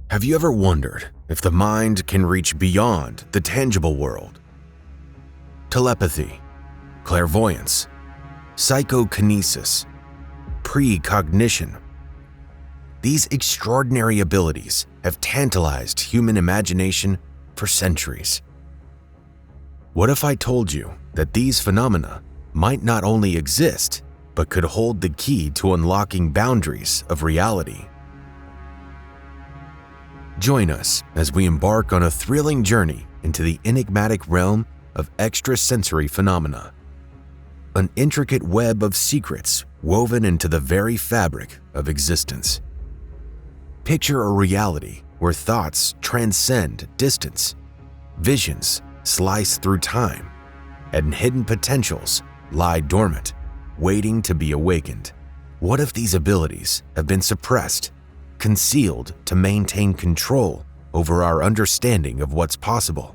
Have you ever wondered if the mind can reach beyond the tangible world? Telepathy, clairvoyance, psychokinesis, precognition. These extraordinary abilities have tantalized human imagination for centuries. What if I told you that these phenomena might not only exist, but could hold the key to unlocking boundaries of reality? Join us as we embark on a thrilling journey into the enigmatic realm of extrasensory phenomena, an intricate web of secrets woven into the very fabric of existence. Picture a reality where thoughts transcend distance, visions slice through time, and hidden potentials lie dormant, waiting to be awakened. What if these abilities have been suppressed, concealed to maintain control over our understanding of what's possible?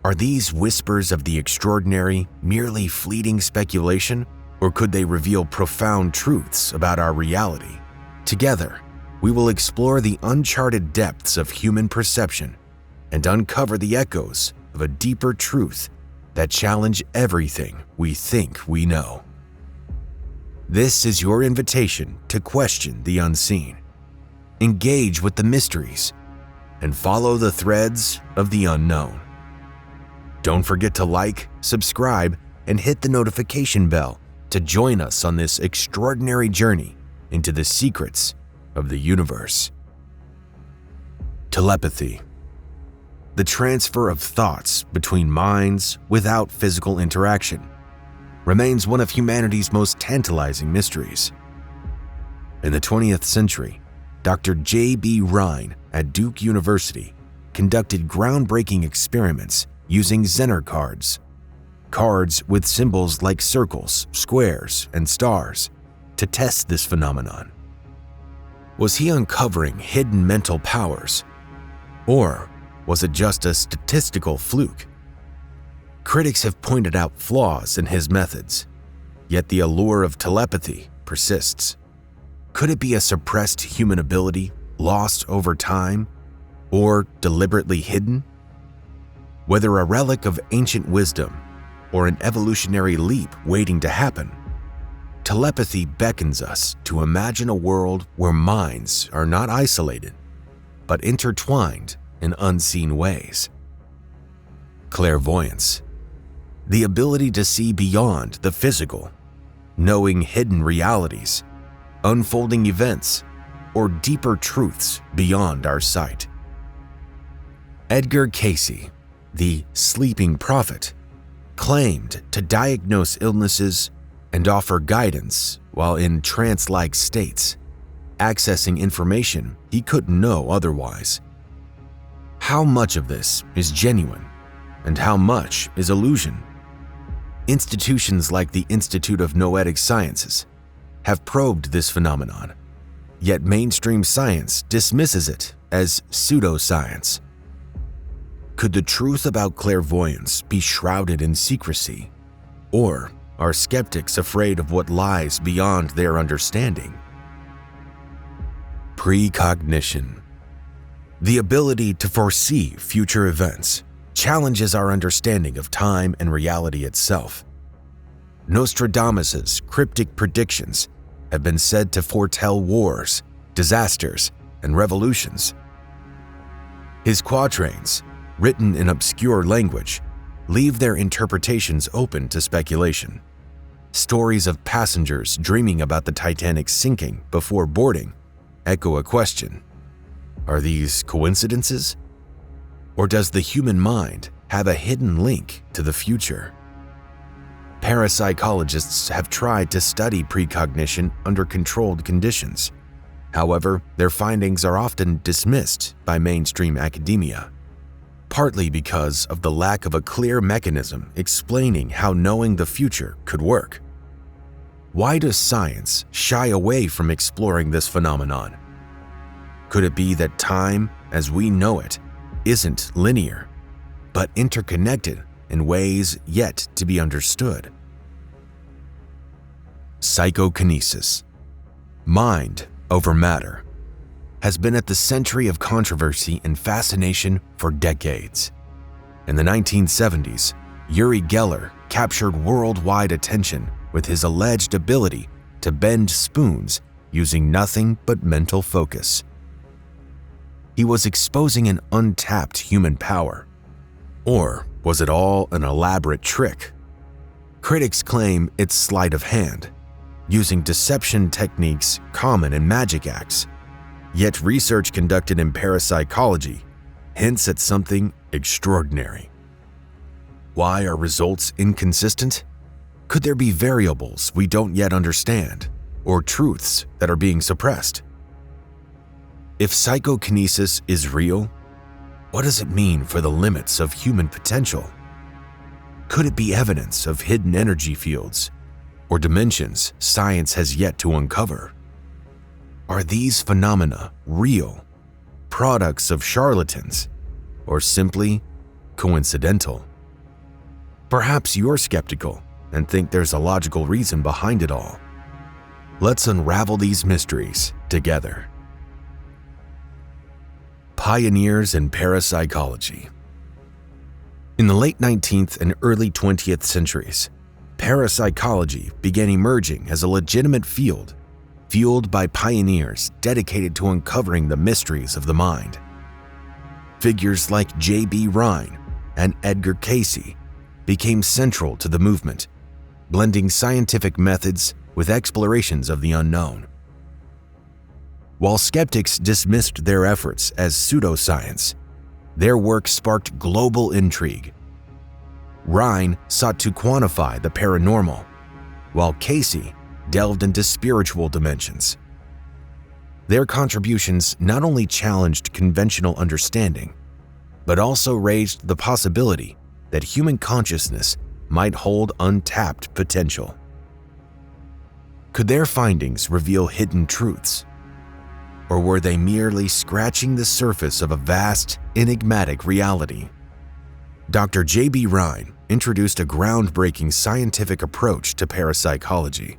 Are these whispers of the extraordinary merely fleeting speculation, or could they reveal profound truths about our reality? Together, we will explore the uncharted depths of human perception and uncover the echoes of a deeper truth that challenge everything we think we know. This is your invitation to question the unseen, engage with the mysteries, and follow the threads of the unknown. Don't forget to like, subscribe, and hit the notification bell to join us on this extraordinary journey into the secrets of the universe. Telepathy, the transfer of thoughts between minds without physical interaction, remains one of humanity's most tantalizing mysteries. In the 20th century, Dr. J.B. Rhine at Duke University conducted groundbreaking experiments using Zener cards with symbols like circles, squares, and stars, to test this phenomenon. Was he uncovering hidden mental powers, or was it just a statistical fluke? Critics have pointed out flaws in his methods, yet the allure of telepathy persists. Could it be a suppressed human ability, lost over time, or deliberately hidden? Whether a relic of ancient wisdom or an evolutionary leap waiting to happen, telepathy beckons us to imagine a world where minds are not isolated, but intertwined in unseen ways. Clairvoyance, the ability to see beyond the physical, knowing hidden realities, unfolding events, or deeper truths beyond our sight. Edgar Cayce, the sleeping prophet, claimed to diagnose illnesses and offer guidance while in trance-like states, accessing information he couldn't know otherwise. How much of this is genuine, and how much is illusion? Institutions like the Institute of Noetic Sciences have probed this phenomenon, yet mainstream science dismisses it as pseudoscience. Could the truth about clairvoyance be shrouded in secrecy, or are skeptics afraid of what lies beyond their understanding? Precognition, the ability to foresee future events, challenges our understanding of time and reality itself. Nostradamus's cryptic predictions have been said to foretell wars, disasters, and revolutions. His quatrains, written in obscure language, leave their interpretations open to speculation. Stories of passengers dreaming about the Titanic sinking before boarding echo a question: are these coincidences? Or does the human mind have a hidden link to the future? Parapsychologists have tried to study precognition under controlled conditions. However, their findings are often dismissed by mainstream academia, partly because of the lack of a clear mechanism explaining how knowing the future could work. Why does science shy away from exploring this phenomenon? Could it be that time, as we know it, isn't linear, but interconnected in ways yet to be understood? Psychokinesis, mind over matter. has been at the center of controversy and fascination for decades. In the 1970s, Uri Geller captured worldwide attention with his alleged ability to bend spoons using nothing but mental focus. He was exposing an untapped human power. Or was it all an elaborate trick? Critics claim it's sleight of hand, using deception techniques common in magic acts. Yet research conducted in parapsychology hints at something extraordinary. Why are results inconsistent? Could there be variables we don't yet understand, or truths that are being suppressed? If psychokinesis is real, what does it mean for the limits of human potential? Could it be evidence of hidden energy fields or dimensions science has yet to uncover? Are these phenomena real, products of charlatans, or simply coincidental? Perhaps you're skeptical and think there's a logical reason behind it all. Let's unravel these mysteries together. Pioneers in parapsychology. In the late 19th and early 20th centuries, parapsychology began emerging as a legitimate field, fueled by pioneers dedicated to uncovering the mysteries of the mind. Figures like J.B. Rhine and Edgar Cayce became central to the movement, blending scientific methods with explorations of the unknown. While skeptics dismissed their efforts as pseudoscience, their work sparked global intrigue. Rhine sought to quantify the paranormal, while Cayce delved into spiritual dimensions. Their contributions not only challenged conventional understanding, but also raised the possibility that human consciousness might hold untapped potential. Could their findings reveal hidden truths? Or were they merely scratching the surface of a vast, enigmatic reality? Dr. J.B. Rhine introduced a groundbreaking scientific approach to parapsychology,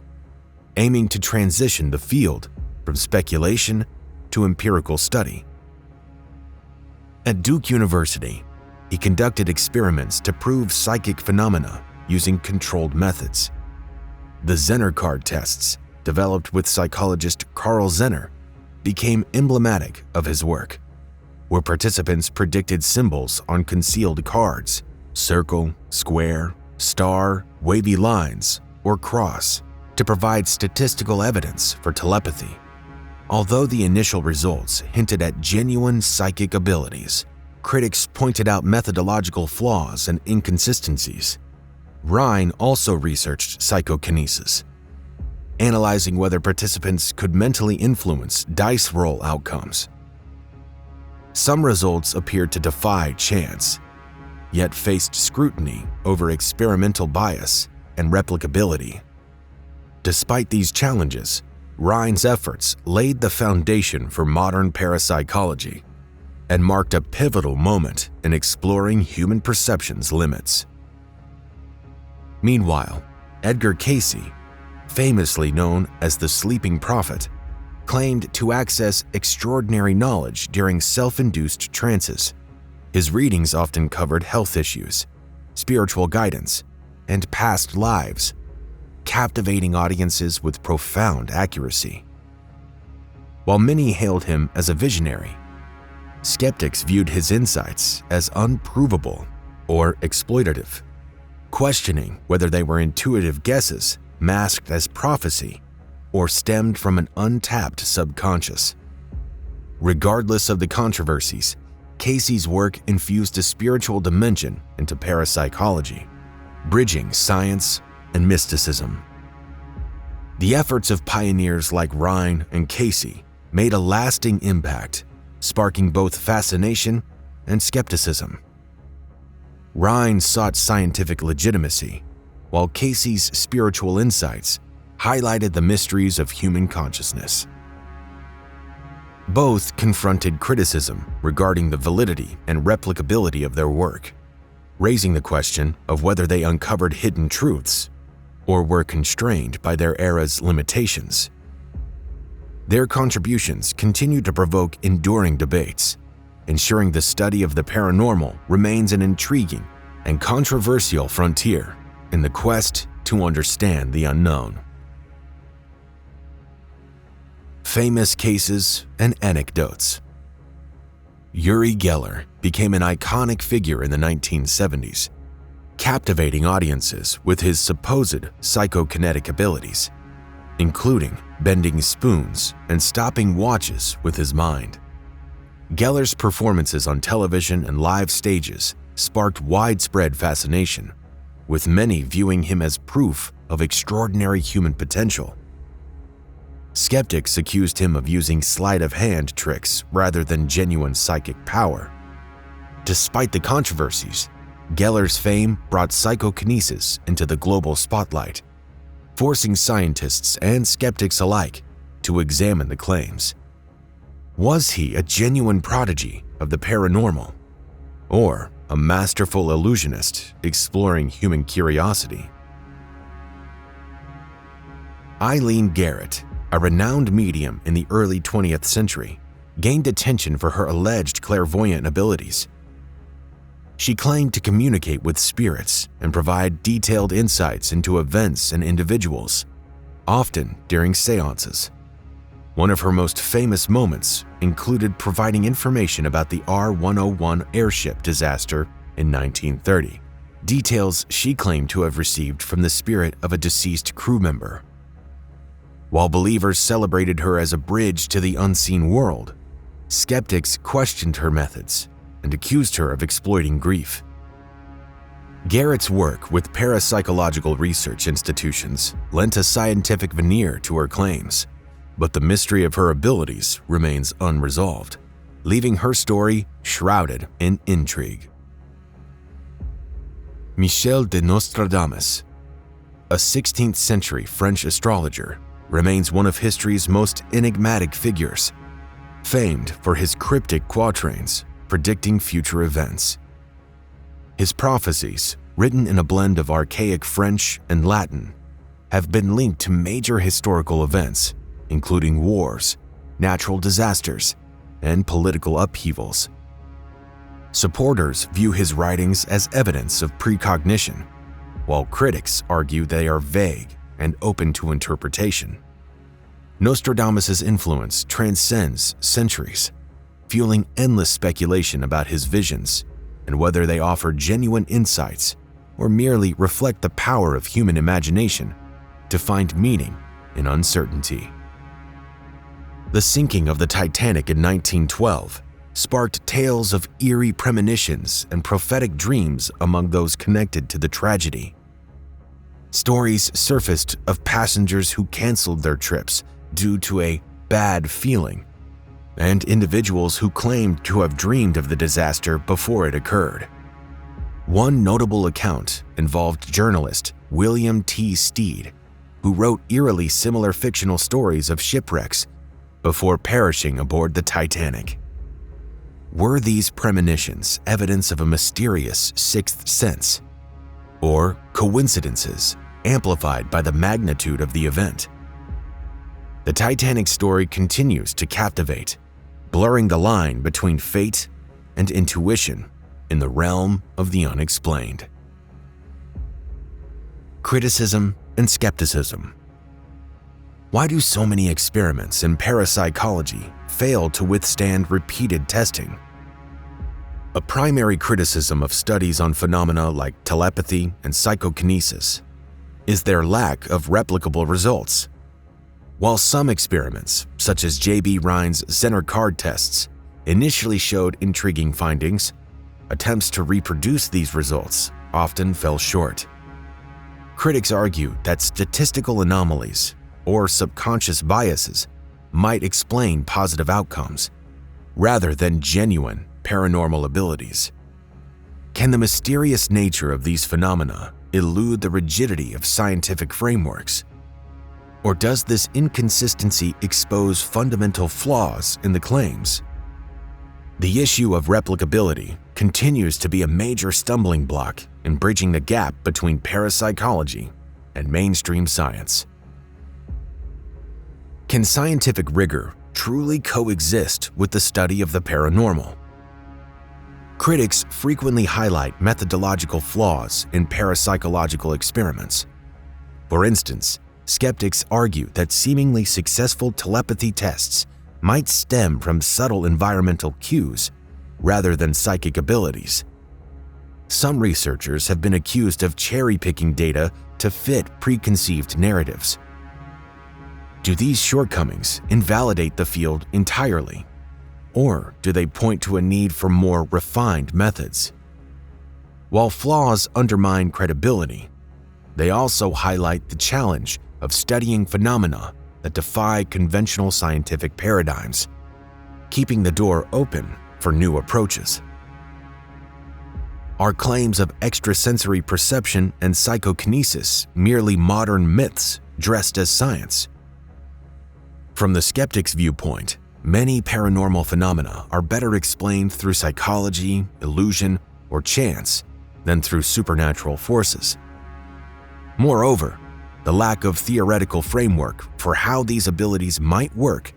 aiming to transition the field from speculation to empirical study. At Duke University, he conducted experiments to prove psychic phenomena using controlled methods. The Zener card tests, developed with psychologist Carl Zener, became emblematic of his work, where participants predicted symbols on concealed cards: circle, square, star, wavy lines, or cross, to provide statistical evidence for telepathy. Although the initial results hinted at genuine psychic abilities, critics pointed out methodological flaws and inconsistencies. Rhine also researched psychokinesis, analyzing whether participants could mentally influence dice roll outcomes. Some results appeared to defy chance, yet faced scrutiny over experimental bias and replicability. Despite these challenges, Rhine's efforts laid the foundation for modern parapsychology and marked a pivotal moment in exploring human perception's limits. Meanwhile, Edgar Cayce, famously known as the Sleeping Prophet, claimed to access extraordinary knowledge during self-induced trances. His readings often covered health issues, spiritual guidance, and past lives, captivating audiences with profound accuracy. While many hailed him as a visionary, skeptics viewed his insights as unprovable or exploitative, questioning whether they were intuitive guesses masked as prophecy or stemmed from an untapped subconscious. Regardless of the controversies, Cayce's work infused a spiritual dimension into parapsychology, bridging science and mysticism. The efforts of pioneers like Rhine and Cayce made a lasting impact, sparking both fascination and skepticism. Rhine sought scientific legitimacy, while Cayce's spiritual insights highlighted the mysteries of human consciousness. Both confronted criticism regarding the validity and replicability of their work, raising the question of whether they uncovered hidden truths or were constrained by their era's limitations. Their contributions continue to provoke enduring debates, ensuring the study of the paranormal remains an intriguing and controversial frontier in the quest to understand the unknown. Famous cases and anecdotes. Uri Geller became an iconic figure in the 1970s, captivating audiences with his supposed psychokinetic abilities, including bending spoons and stopping watches with his mind. Geller's performances on television and live stages sparked widespread fascination, with many viewing him as proof of extraordinary human potential. Skeptics accused him of using sleight-of-hand tricks rather than genuine psychic power. Despite the controversies, Geller's fame brought psychokinesis into the global spotlight, forcing scientists and skeptics alike to examine the claims. Was he a genuine prodigy of the paranormal, or a masterful illusionist exploring human curiosity? Eileen Garrett, a renowned medium in the early 20th century, gained attention for her alleged clairvoyant abilities. She claimed to communicate with spirits and provide detailed insights into events and individuals, often during seances. One of her most famous moments included providing information about the R-101 airship disaster in 1930, details she claimed to have received from the spirit of a deceased crew member. While believers celebrated her as a bridge to the unseen world, skeptics questioned her methods and accused her of exploiting grief. Garrett's work with parapsychological research institutions lent a scientific veneer to her claims, but the mystery of her abilities remains unresolved, leaving her story shrouded in intrigue. Michel de Nostradamus, a 16th century French astrologer, remains one of history's most enigmatic figures, famed for his cryptic quatrains predicting future events. His prophecies, written in a blend of archaic French and Latin, have been linked to major historical events, including wars, natural disasters, and political upheavals. Supporters view his writings as evidence of precognition, while critics argue they are vague and open to interpretation. Nostradamus' influence transcends centuries, fueling endless speculation about his visions and whether they offer genuine insights or merely reflect the power of human imagination to find meaning in uncertainty. The sinking of the Titanic in 1912 sparked tales of eerie premonitions and prophetic dreams among those connected to the tragedy. Stories surfaced of passengers who canceled their trips due to a bad feeling, and individuals who claimed to have dreamed of the disaster before it occurred. One notable account involved journalist William T. Stead, who wrote eerily similar fictional stories of shipwrecks before perishing aboard the Titanic. Were these premonitions evidence of a mysterious sixth sense, or coincidences amplified by the magnitude of the event? The Titanic story continues to captivate, blurring the line between fate and intuition in the realm of the unexplained. Criticism and skepticism. Why do so many experiments in parapsychology fail to withstand repeated testing? A primary criticism of studies on phenomena like telepathy and psychokinesis is their lack of replicable results. While some experiments, such as J.B. Rhine's Zener card tests, initially showed intriguing findings, attempts to reproduce these results often fell short. Critics argue that statistical anomalies or subconscious biases might explain positive outcomes, rather than genuine paranormal abilities. Can the mysterious nature of these phenomena elude the rigidity of scientific frameworks? Or does this inconsistency expose fundamental flaws in the claims? The issue of replicability continues to be a major stumbling block in bridging the gap between parapsychology and mainstream science. Can scientific rigor truly coexist with the study of the paranormal? Critics frequently highlight methodological flaws in parapsychological experiments. For instance, skeptics argue that seemingly successful telepathy tests might stem from subtle environmental cues rather than psychic abilities. Some researchers have been accused of cherry-picking data to fit preconceived narratives. Do these shortcomings invalidate the field entirely? Or do they point to a need for more refined methods? While flaws undermine credibility, they also highlight the challenge of studying phenomena that defy conventional scientific paradigms, keeping the door open for new approaches. Are claims of extrasensory perception and psychokinesis merely modern myths dressed as science? From the skeptic's viewpoint, many paranormal phenomena are better explained through psychology, illusion, or chance than through supernatural forces. Moreover, the lack of theoretical framework for how these abilities might work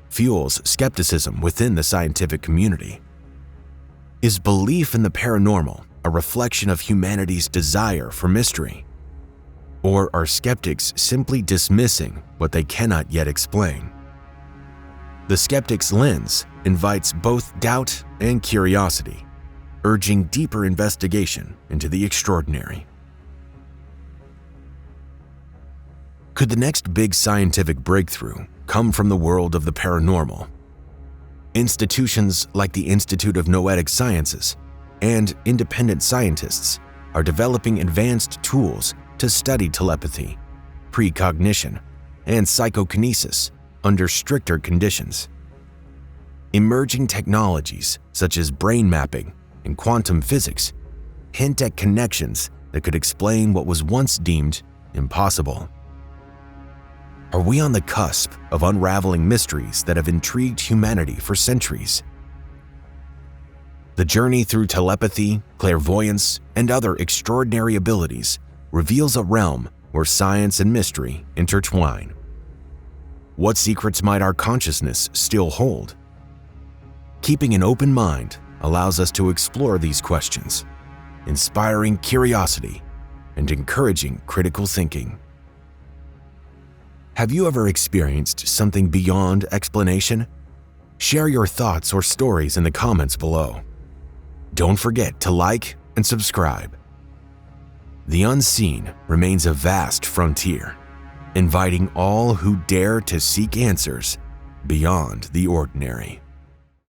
fuels skepticism within the scientific community. Is belief in the paranormal a reflection of humanity's desire for mystery? Or are skeptics simply dismissing what they cannot yet explain? The skeptic's lens invites both doubt and curiosity, urging deeper investigation into the extraordinary. Could the next big scientific breakthrough come from the world of the paranormal? Institutions like the Institute of Noetic Sciences and independent scientists are developing advanced tools to study telepathy, precognition, and psychokinesis under stricter conditions. Emerging technologies such as brain mapping and quantum physics hint at connections that could explain what was once deemed impossible. Are we on the cusp of unraveling mysteries that have intrigued humanity for centuries? The journey through telepathy, clairvoyance, and other extraordinary abilities reveals a realm where science and mystery intertwine. What secrets might our consciousness still hold? Keeping an open mind allows us to explore these questions, inspiring curiosity and encouraging critical thinking. Have you ever experienced something beyond explanation? Share your thoughts or stories in the comments below. Don't forget to like and subscribe. The unseen remains a vast frontier, inviting all who dare to seek answers beyond the ordinary.